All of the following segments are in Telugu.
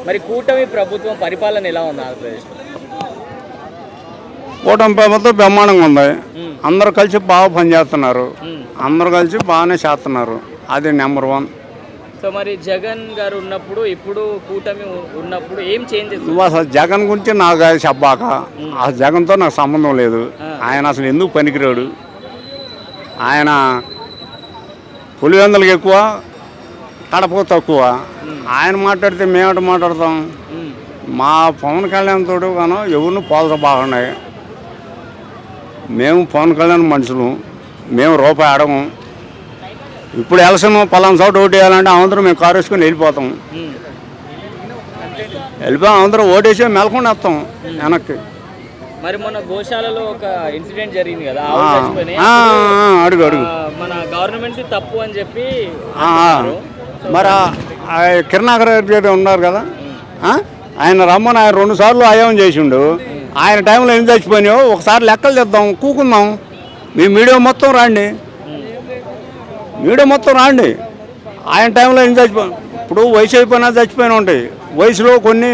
మరి కూటమి ప్రభుత్వం పరిపాలన ఎలా ఉంది ఆంధ్రప్రదేశ్లో? కూటమి ప్రభుత్వం బ్రహ్మాండంగా ఉంది. అందరూ కలిసి బాగా పనిచేస్తున్నారు, అందరూ కలిసి బాగానే చేస్తున్నారు. అది నెంబర్ 1. సో మరి జగన్ గారు ఉన్నప్పుడు ఇప్పుడు కూటమి ఉన్నప్పుడు ఏం చేంజెస్? నువ్వు అసలు జగన్ గురించి నాకు అది చెప్పాక, ఆ జగన్తో నాకు సంబంధం లేదు. ఆయన అసలు ఎందుకు పనికిరాడు. ఆయన పులివెందులకు ఎక్కువ, కడపకు తక్కువ. ఆయన మాట్లాడితే మేమట మాట్లాడతాం. మా పవన్ కళ్యాణ్ తోడు గాను ఎవరిని పోల్చ బాగున్నాయి. మేము పవన్ కళ్యాణ్ మనుషులు, మేము రూపాయి అడగం. ఇప్పుడు ఎలక్షన్ పలానా చోట ఓటు వేయాలంటే అందరం మేము కారు వేసుకొని వెళ్ళిపోతాం. అందరం ఓటేసి మెలకుండా వస్తాం వెనక్కి. మరి మొన్న గోశాలలో ఒక ఇన్సిడెంట్ జరిగింది కదా, అడుగు అడుగు. మన గవర్నమెంట్ తప్పు అని చెప్పి మరి కిరణాకర్ గారు ఉన్నారు కదా, ఆయన రమ్మని ఆయన 2 సార్లు అయాం చేసిండు. ఆయన టైంలో ఎన్ని చచ్చిపోయినాయో ఒకసారి లెక్కలు తెద్దాం, కూకుందాం. మీ మీడియా మొత్తం రాండి, ఆయన టైంలో ఎన్ని చచ్చిపోయి. ఇప్పుడు వయసు అయిపోయినా చచ్చిపోయినా ఉంటాయి, వయసులో కొన్ని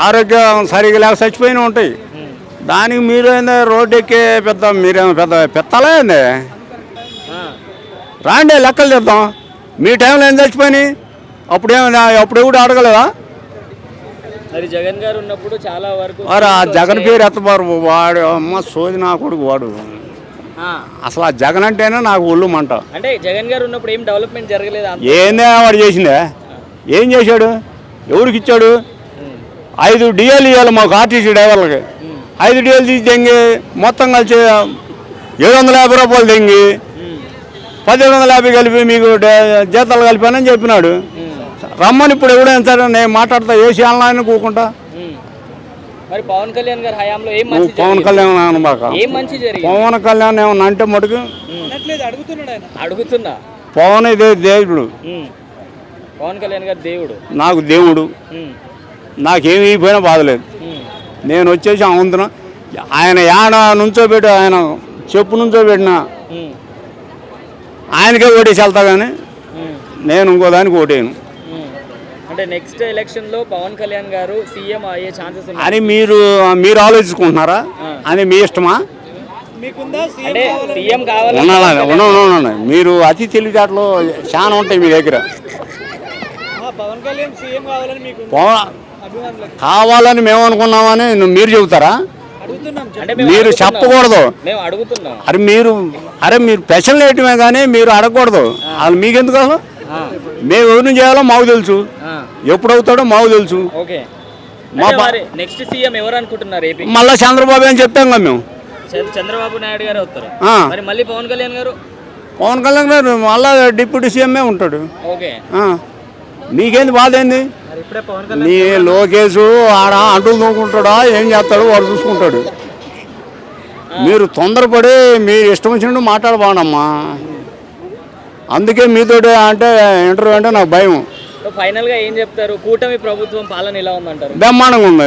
ఆరోగ్యం సరిగా లేక చచ్చిపోయినా ఉంటాయి. దానికి మీరు ఏంది రోడ్డు ఎక్కే మీరేమో పెద్దలా ఏంది? రాండి లెక్కలు తెద్దాం. మీ టైంలో ఏం చచ్చిపోయినాయి? అప్పుడు ఎవడు అడగలేదా? మరి జగన్ గారు ఉన్నప్పుడు చాలా వరకు మరి ఆ జగన్ పేరు ఎత్తబారు వాడు, అమ్మ సోది నా కొడుకు వాడు. అసలు ఆ జగన్ అంటేనే నాకు ఒళ్ళు మంట. అంటే జగన్ గారు ఉన్నప్పుడు ఏం డెవలప్మెంట్ జరగలేదు. ఏందే వాడు చేసిందే? ఏం చేశాడు? ఎవరికి ఇచ్చాడు? 5 డిఎల్ ఇవ్వాలి మాకు ఆర్టీసీ డ్రైవర్లకి. 5 డిఎల్ తీసి తెంగి మొత్తం కలిసి 750 రూపాయలు తెంగి 1750 కలిపి మీకు జీతాలు కలిపానని చెప్పినాడు. రమ్మని ఇప్పుడు ఎవడైనా సరే నేను మాట్లాడతా, వేసి ఆన్లైన్ కూకుంటా. మరి పవన్ కళ్యాణ్ గారి హయాంలో పవన్ కళ్యాణ్ అనమాక, పవన్ కళ్యాణ్ ఏమన్నా అంటే మటుకు అడుగుతున్నా. పవన్ ఇదే దేవుడు, పవన్ కళ్యాణ్ గారు దేవుడు, నాకు దేవుడు. నాకేమి అయిపోయినా బాధలేదు. నేను వచ్చేసి ఆంధ్రం ఆయన యాడ నుంచోబెట్టి, ఆయన చెప్పు నుంచోబెట్టిన ఆయనకే ఓటేసి వెళ్తా. కానీ నేను ఇంకో దానికి ఓటేయను. అంటే నెక్స్ట్ ఎలక్షన్ లో పవన్ కళ్యాణ్ గారు సీఎం అయ్యే ఛాన్సెస్ అని మీరు ఆలోచించుకుంటున్నారా? అని మీ ఇష్టమా? మీరు అతి తెలివితేటలు చాలా ఉంటాయి మీ దగ్గర. కావాలని మేము అనుకున్నామని మీరు చెబుతారా? మీరు చెప్పకూడదు. అరే మీరు స్పెషల్ వేయటమే కానీ మీరు అడగకూడదు. వాళ్ళు మీకెందుకు? అసలు మేము ఎవరిని చేయాలో మాకు తెలుసు, ఎప్పుడవుతాడో మాకు తెలుసు. నెక్స్ట్ సీఎం ఎవరు అనుకుంటున్నారు? మళ్ళా చంద్రబాబు అని చెప్పాం కదా మేము. చంద్రబాబు నాయుడు గారు వస్తారు. మళ్ళీ పవన్ కళ్యాణ్ గారు మళ్ళా డిప్యూటీ సీఎంఏ ఉంటాడు. నీకేంది బాధ ఏంది? నీ లోకేష్ ఆడ అంటులు తోకుంటాడా ఏం చేస్తాడు వాడు చూసుకుంటాడు. మీరు తొందరపడి మీరు ఇష్టం వచ్చినట్టు మాట్లాడబానమ్మా. అందుకే మీతోటి అంటే ఇంటర్వ్యూ అంటే నాకు భయం. ఫైనల్ గా ఏం చెప్తారు? కూటమి ప్రభుత్వం పాలన ఎలా ఉందంటారు? బ్రహ్మాండంగా ఉంది.